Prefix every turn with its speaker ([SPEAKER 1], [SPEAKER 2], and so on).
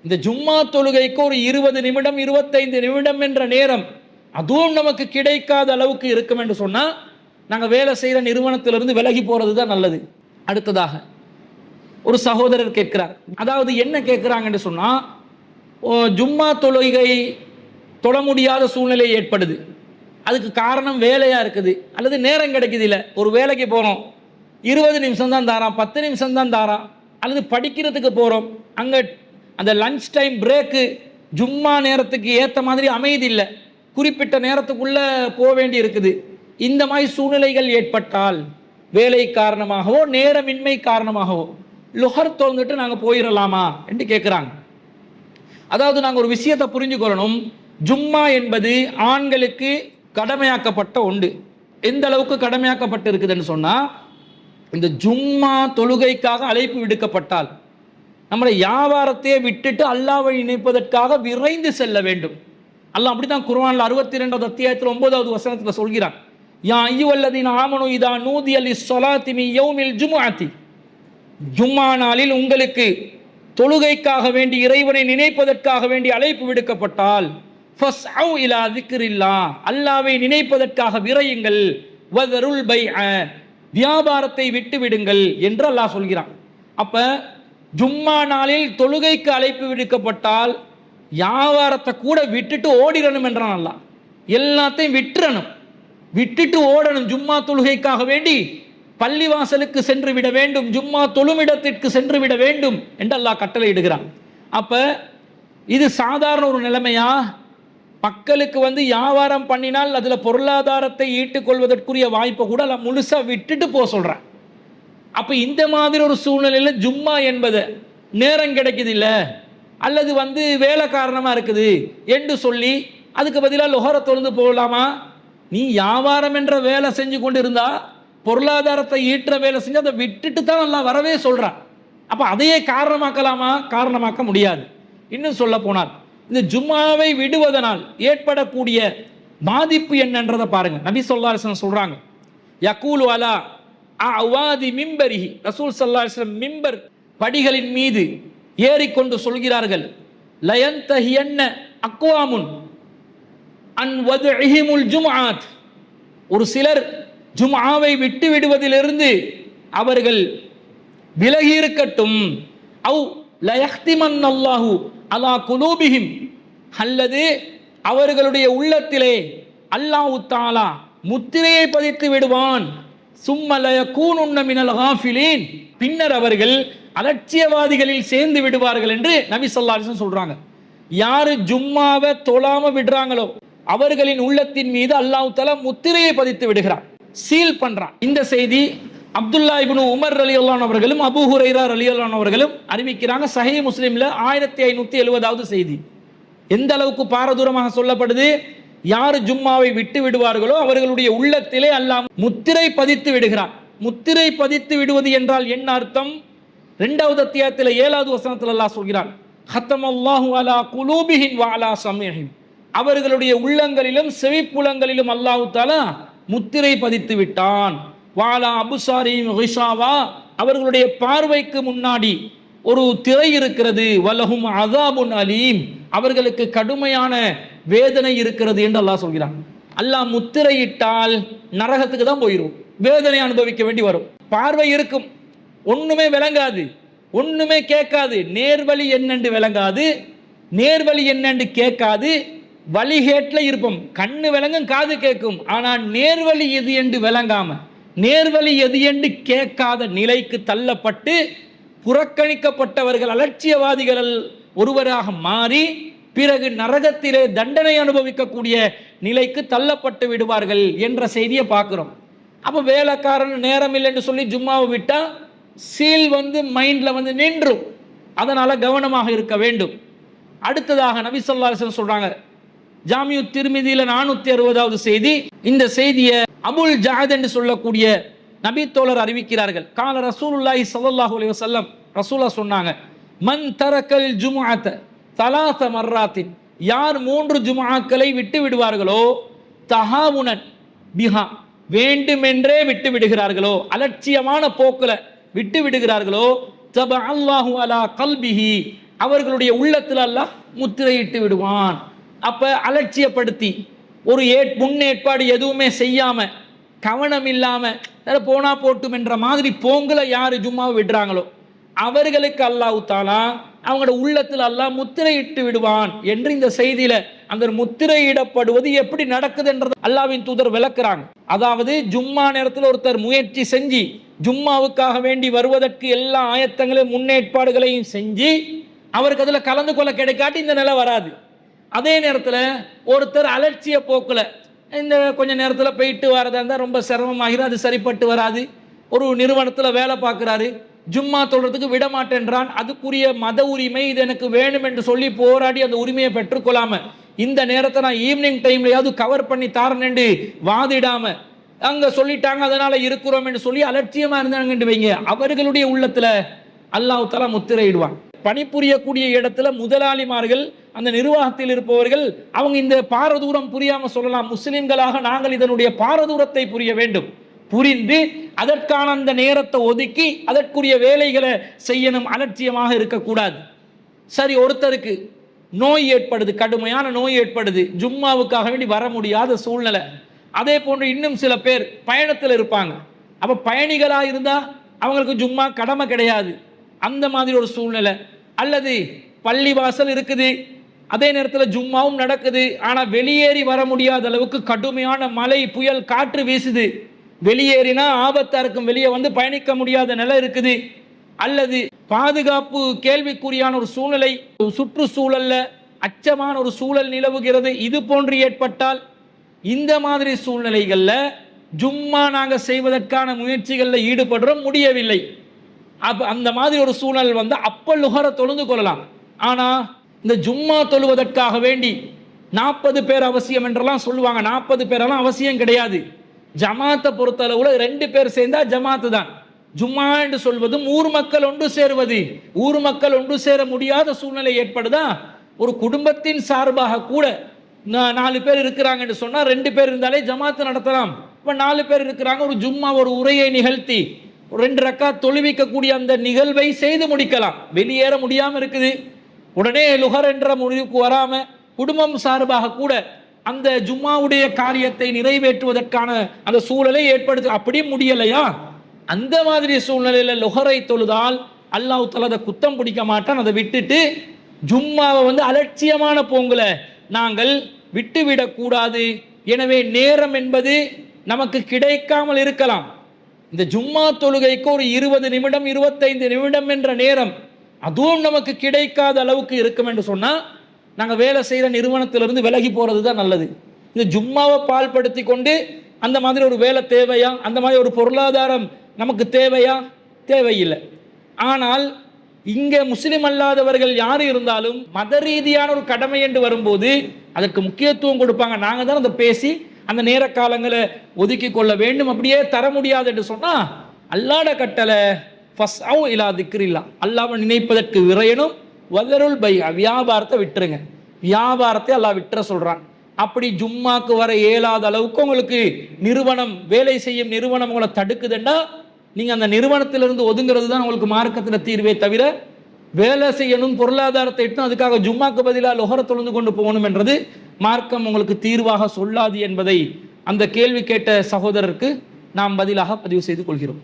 [SPEAKER 1] இந்த ஜும்மா தொழுகைக்கு ஒரு 20 நிமிடம் 25 நிமிடம் என்ற நேரம் அதுவும் நமக்கு கிடைக்காத அளவுக்கு இருக்கும் என்று சொன்னால் நாங்கள் வேலை செய்கிற நிறுவனத்திலிருந்து விலகி போகிறது தான் நல்லது. அடுத்ததாக ஒரு சகோதரர் கேட்கிறார், அதாவது என்ன கேட்குறாங்கன்னு சொன்னால், ஜும்மா தொழுகை தொழ முடியாத சூழ்நிலை ஏற்படுது, அதுக்கு காரணம் வேலையாக இருக்குது அல்லது நேரம் கிடைக்குது, இல்லை ஒரு வேலைக்கு போகிறோம் 20 நிமிஷம் தான் தாரான், 10 நிமிஷம் தான் தாரான், அல்லது படிக்கிறதுக்கு போகிறோம் அங்கே அந்த லஞ்ச் டைம் பிரேக்கு ஜும்மா நேரத்துக்கு ஏற்ற மாதிரி அமைதில்லை, குறிப்பிட்ட நேரத்துக்குள்ளே போக வேண்டி இருக்குது. இந்த மாதிரி சூழ்நிலைகள் ஏற்பட்டால் வேலை காரணமாகவோ நேரமின்மை காரணமாகவோ லுஹர் தொழுந்துட்டு நாங்கள் போயிடலாமா என்று கேட்குறாங்க. அதாவது நாங்கள் ஒரு விஷயத்தை புரிஞ்சுக்கொள்ளணும், ஜும்மா என்பது ஆண்களுக்கு கடமையாக்கப்பட்ட ஒன்று. எந்த அளவுக்கு கடமையாக்கப்பட்டு இருக்குதுன்னு சொன்னால், இந்த ஜும்மா தொழுகைக்காக அழைப்பு விடுக்கப்பட்டால் நம்மளை வியாபாரத்தையே விட்டுட்டு அல்லாஹ்வை நினைப்பதற்காக விரைந்து செல்ல வேண்டும். அல்லாஹ் அப்படி தான் குர்ஆனில் 62வது அத்தியாயத்தில் 9வது வசனத்தில் சொல்கிறான், யா அய்யுஹல்லதீன ஆமனு இதா நூதிய லிஸ்ஸலாத்தி மின் யௌமில் ஜும்ஆத்தி, ஜும்மா நாளில் உங்களுக்கு தொழுகைக்காக வேண்டி இறைவனை நினைப்பதற்காக வேண்டி அழைப்பு விடுக்கப்பட்டால் ஃபஸ்அவு இலா திக்ரில்லாஹ், அல்லாஹ்வை நினைப்பதற்காக விரையுங்கள், வதருல் பைஅ, வியாபாரத்தை விட்டு விடுங்கள் என்று அல்லாஹ் சொல்கிறான். அப்ப ஜும்மா நாளில் தொழுகைக்கு அழைப்பு விடுக்கப்பட்டால் வியாபாரத்தை கூட விட்டுட்டு ஓடிடணும் என்றான் அல்லாஹ். எல்லாத்தையும் விட்டுட்டு ஓடணும். ஜும்மா தொழுகைக்காக வேண்டி பள்ளிவாசலுக்கு சென்று விட வேண்டும், ஜும்மா தொழுமிடத்திற்கு சென்று விட வேண்டும் என்று அல்லாஹ் கட்டளை இடுகிறான். அப்ப இது சாதாரண ஒரு நிலைமையா? மக்களுக்கு வியாபாரம் பண்ணினால் அதுல பொருளாதாரத்தை ஈட்டுக் கொள்வதற்குரிய வாய்ப்பை கூட முழுசா விட்டுட்டு போக சொல்றான். அப்ப இந்த மாதிரி ஒரு சூழ்நிலையில ஜும்மா என்பது நேரம் கிடைக்குது இல்லை, அல்லது வேலை காரணமா இருக்குது என்று சொல்லி அதுக்கு பதிலாக லொஹரை தொழுந்து போகலாமா? நீ வியாபாரம் என்ற வேலை செஞ்சு கொண்டு இருந்தா, பொருளாதாரத்தை ஈட்டுற வேலை செஞ்சு அதை விட்டுட்டு தான் நல்லா வரவே சொல்றான். அப்ப அதையே காரணமாக்கலாமா? காரணமாக்க முடியாது. இன்னும் சொல்ல போனால் இந்த ஜும்மாவை விடுவதனால் ஏற்படக்கூடிய பாதிப்பு என்னன்றதை பாருங்க. நபி ஸல்லல்லாஹு அலைஹி வஸல்லம் சொல்றாங்க, யகூலு அலா அவாதி மிம்பரிஹி, ரசூல் ஸல்லல்லாஹு அலைஹி வஸல்லம் மிம்பர் படிகளின் மீது ஏறிக்கொண்டு சொல்கிறார்கள், லயன்தஹியன்ன அக்வாமுன் அன் வதுஇஹிமுல் ஜும்ஆத், ஒரு சிலர் ஜும்ஆவை விட்டு விடுவதிலிருந்து அவர்கள் விலகி இருக்கட்டும், அவ் லயஹ்திமன்னல்லாஹு அலா குலூபிஹிம், அல்லது அவர்களுடைய உள்ளத்திலே அல்லாஹ் தஆலா முத்திரையை பதித்து விடுவான், சும்ம லயகூனுன்ன மினல் காஃபிலீன், பின்னர் அவர்கள் அலட்சியவாதிகளில் சேர்ந்து விடுவார்கள் என்று நபி ஸல்லல்லாஹு அலைஹி வஸல்லம் சொல்றாங்க. யாரு ஜும்மாவை தொழாம விடுறாங்களோ அவர்களின் உள்ளத்தின் மீது அல்லாஹ் தஆலா முத்திரையை பதித்து விடுகிறான், சீல் பண்றான். இந்த செய்தி அப்துல்லா இப்னு உமர் ரலியல்லாஹு அன்ஹு அவர்களும் அபூ ஹுரைரா ரலியல்லாஹு அன்ஹு அவர்களும் அறிவிக்கிறாங்க. சஹீஹ் முஸ்லிம்ல 1570வது செய்தி. எந்த அளவுக்கு பாரதூரமாக சொல்லப்படுது? யார் ஜும்மாவை விட்டு விடுவார்களோ அவர்களுடைய உள்ளத்திலே அல்லாஹ் முத்திரை பதித்து விடுகிறான். முத்திரை பதித்து விடுவது என்றால் என்ன அர்த்தம்? 2வது அத்தியாயத்தில் 7வது வசனத்தில் அல்லாஹ் சொல்கிறான், ஹத்தமல்லாஹு அலா குலூபிஹிம் வ அலா சமீஹிம், அவர்களுடைய உள்ளங்களிலும் செவிப்புலங்களிலும் அல்லாஹ் தஆலா முத்திரை பதித்து விட்டான். வாலா அபுசாரிஹிம் கிஷாவா, அவர்களுடைய பார்வைக்கு முன்னாடி ஒரு திரை இருக்கிறது. வலஹும் அஸாபுன் அலீம், அவர்களுக்கு கடுமையான வேதனை இருக்கிறது என்று அல்லாஹ் சொல்கிறான். அல்லாஹ் முத்திரையிட்டால் நரகத்துக்கு தான் போயிடும், வேதனை அனுபவிக்க வேண்டி வரும். பார்வை இருக்கும், ஒண்ணுமே விளங்காது, ஒண்ணுமே கேட்காது, நேர்வழி என்னென்று விளங்காது, நேர்வழி என்னென்று கேட்காது, வழிகேட்டில் இருப்போம். கண்ணு விளங்கும், காது கேட்கும், ஆனால் நேர்வழி எது என்று விளங்காம, நேர்வழி எது என்று கேட்காத நிலைக்கு தள்ளப்பட்டு புறக்கணிக்கப்பட்டவர்கள் அலட்சியவாதிகள் ஒருவராக மாறி பிறகு நரகத்திலே தண்டனை அனுபவிக்கக்கூடிய நிலைக்கு தள்ளப்பட்டு விடுவார்கள் என்ற செய்தியை பார்க்கிறோம். அப்போ வேலைக்காரன் நேரம் இல்லைன்னு சொல்லி ஜும்மாவை விட்டா சீல் மைண்ட்ல நின்றும். அதனால கவனமாக இருக்க வேண்டும். அடுத்ததாக நபி ஸல்லல்லாஹு அலைஹி வஸல்லம் சொல்றாங்க, ஜாமியு திர்மிதியில 460வது செய்தி. இந்த செய்தியை அபுல் ஜஅத் என்று சொல்லக்கூடிய நபி தோழர் அறிவிக்கிறார்கள். கால ரசூலுல்லாஹி ஸல்லல்லாஹு அலைஹி வஸல்லம், ரசூலா சொன்னாங்க, மன் தரக்கல் ஜும்ஆத தலாத மர்ராத்தின், யார் 3 ஜும்ஆக்களை விட்டு விடுவார்களோ, தஹாவுனன் பிஹா, வேண்டுமென்றே விட்டு விடுகிறார்களோ, அலட்சியமான போக்குல விட்டு விடுகிறார்களோ, தப அல்லாஹு அலா கல்பிஹி, அவர்களுடைய உள்ளத்தில் அல்லாஹ் முத்திரையிட்டு விடுவான். அப்ப அலட்சியப்படுத்தி ஒரு முன்னேற்பாடு எதுவுமே செய்யாம கவனம் இல்லாம போனா போட்டும் என்ற மாதிரி போங்கல யாரு ஜும்மாவை விடுறாங்களோ அவர்களுக்கு அல்லாஹ் தாலா அவங்களோட உள்ளத்தில் அல்லாஹ் முத்திரையிட்டு விடுவான் என்று இந்த செய்தியில அந்த முத்திரையிடப்படுவது எப்படி நடக்குது என்றது அல்லாஹ்வின் தூதர் விளக்குறாங்க. அதாவது ஜும்மா நேரத்தில் ஒருத்தர் முயற்சி செஞ்சு ஜும்மாவுக்காக வேண்டி வருவதற்கு எல்லா ஆயத்தங்களையும் முன்னேற்பாடுகளையும் செஞ்சு அவருக்கு அதுல கலந்து கொள்ள கிடைக்காட்டி இந்த நிலை வராது. அதே நேரத்தில் ஒருத்தர் அலட்சிய போக்குல இந்த கொஞ்ச நேரத்தில் போயிட்டு வரதா இருந்தால் ரொம்ப சிரமமாகிறது, அது சரிப்பட்டு வராது. ஒரு நிறுவனத்தில் வேலை பார்க்குறாரு, ஜும்மா தொழுறதுக்கு விட மாட்டேன்றான், அதுக்குரிய மத உரிமை இது எனக்கு வேணும் என்று சொல்லி போராடி அந்த உரிமையை பெற்றுக்கொள்ளாம இந்த நேரத்தை நான் ஈவினிங் டைம்லையாவது கவர் பண்ணி தாரேன்னு வாதிடாம அங்க சொல்லிட்டாங்க அதனால இருக்கிறோம் என்று சொல்லி அலட்சியமா இருந்தாங்கன்னு வைங்க, அவர்களுடைய உள்ளத்துல அல்லாஹ் தஆலா முத்திரையிடுவான். பணிபுரியக்கூடிய இடத்துல முதலாளிமார்கள் அந்த நிர்வாகத்தில் இருப்பவர்கள் அவங்க இந்த பாரதூரம் புரியாம சொல்லலாம், முஸ்லிம்களாக நாங்கள் இதனுடைய பாரதூரத்தை புரிய வேண்டும், புரிந்து அதற்கான அந்த நேரத்தை ஒதுக்கி அதற்குரிய வேலைகளை செய்யணும், அலட்சியமாக இருக்கக்கூடாது. சரி, ஒருத்தருக்கு நோய் ஏற்படுது, கடுமையான நோய் ஏற்படுது, ஜும்மாவுக்காக வேண்டி வர முடியாத சூழ்நிலை. அதே போன்று இன்னும் சில பேர் பயணத்தில் இருப்பாங்க, அப்ப பயணிகளா இருந்தா அவங்களுக்கு ஜும்மா கடமை கிடையாது, அந்த மாதிரி ஒரு சூழ்நிலை. அல்லது பள்ளிவாசல் இருக்குது, அதே நேரத்தில் ஜும்மாவும் நடக்குது, ஆனால் வெளியேறி வர முடியாத அளவுக்கு கடுமையான மழை புயல் காற்று வீசுது, வெளியேறினா ஆபத்தா இருக்கும், வெளியே வந்து பயணிக்க முடியாத நிலை இருக்குது. அல்லது பாதுகாப்பு கேள்விக்குறியான ஒரு சூழ்நிலை, சுற்றுச்சூழல்ல அச்சமான ஒரு சூழல் நிலவுகிறது, இது போன்று ஏற்பட்டால் இந்த மாதிரி சூழ்நிலைகள்ல ஜும்மா நாங்க செய்வதற்கான முயற்சிகளில் ஈடுபடுறோம், முடியவில்லை. அந்த மாதிரி ஒரு சூழல் வந்து அப்ப லுஹர தொழுந்து கொள்ளலாம். ஆனா இந்த ஜும்மா தொழுவதற்காக வேண்டி 40 பேர் அவசியம் என்றெல்லாம் சொல்லுவாங்க, 40 பேரெல்லாம் அவசியம் கிடையாது. ஜமாத்தை பொறுத்தளவுல 2 பேர் சேர்ந்தா ஜமாத்து தான். ஜும்மா என்று சொல்வதும் ஊர் மக்கள் ஒன்று சேருவது, ஊர் மக்கள் ஒன்று சேர முடியாத சூழ்நிலை ஏற்படுதா, ஒரு குடும்பத்தின் சார்பாக கூட 4 பேர் இருக்கிறாங்க என்று சொன்னா 2 பேர் இருந்தாலே ஜமாத்து நடத்தலாம். இப்ப 4 பேர் இருக்கிறாங்க, ஒரு ஜும்மா ஒரு உரையை நிகழ்த்தி 2 ரக்காத் தொழுவிக்கக்கூடிய அந்த நிகழ்வை செய்து முடிக்கலாம். வெளியேற முடியாம இருக்குது, உடனே லுஹர் என்ற முடிவுக்கு வராம குடும்பம் சார்பாக கூட அந்த ஜும்மாவுடைய காரியத்தை நிறைவேற்றுவதற்கான அந்த சூழலை ஏற்படுத்த அப்படி முடியலையா, அந்த மாதிரி சூழ்நிலையில லுஹரை தொழுதால் அல்லாஹ் தஆலா அதை குத்தம் பிடிக்க மாட்டான். அதை விட்டுட்டு ஜும்மாவை வந்து அலட்சியமான போங்குல நாங்கள் விட்டுவிடக் கூடாது. எனவே நேரம் என்பது நமக்கு கிடைக்காமல் இருக்கலாம். இந்த ஜும்மா தொழுகைக்கு ஒரு 20 நிமிடம் 25 நிமிடம் என்ற நேரம் அதுவும் நமக்கு கிடைக்காத அளவுக்கு இருக்கும் என்று சொன்னா நாங்க வேலை செய்யற நிறுவனத்திலிருந்து விலகி போறது தான் நல்லது. இந்த ஜும்மாவை பால்படுத்தி கொண்டு அந்த மாதிரி ஒரு வேலை தேவையா, அந்த மாதிரி ஒரு பொருளாதாரம் நமக்கு தேவையா, தேவையில்லை. ஆனால் இங்க முஸ்லிம் அல்லாதவர்கள் யாரு இருந்தாலும் மத ரீதியான ஒரு கடமை என்று வரும்போது அதற்கு முக்கியத்துவம் கொடுப்பாங்க. நாங்க தான் அதை பேசி அந்த நேர காலங்களை ஒதுக்கி கொள்ள வேண்டும். அப்படியே தர முடியாது என்று சொன்னா அல்லாஹ்வுடைய கட்டளை ஃபஸ்அவு இலா திக்ரில்லா, அல்லாஹ்வை நினைப்பதற்கு விரையணும், வதருல் பை, வியாபாரத்தை விட்டுருங்க, வியாபாரத்தை அல்லாஹ் விட்டுற சொல்றான். அப்படி ஜும்மாக்கு வர இயலாத அளவுக்கு உங்களுக்கு நிறுவனம் வேலை செய்யும் நிறுவனம் உங்களை தடுக்குதுன்னா நீங்க அந்த நிறுவனத்திலிருந்து ஒதுங்கிறது தான் உங்களுக்கு மார்க்கத்தில் தீர்வே தவிர வேலை செய்யணும் பொருளாதாரத்தை இட்டும் அதுக்காக ஜும்மாக்கு பதிலாக லுஹர தொழுந்து கொண்டு போகணும் என்றது மார்க்கம் உங்களுக்கு தீர்வாக சொல்லாது என்பதை அந்த கேள்வி கேட்ட சகோதரருக்கு நாம் பதிலாக பதிவு செய்து கொள்கிறோம்.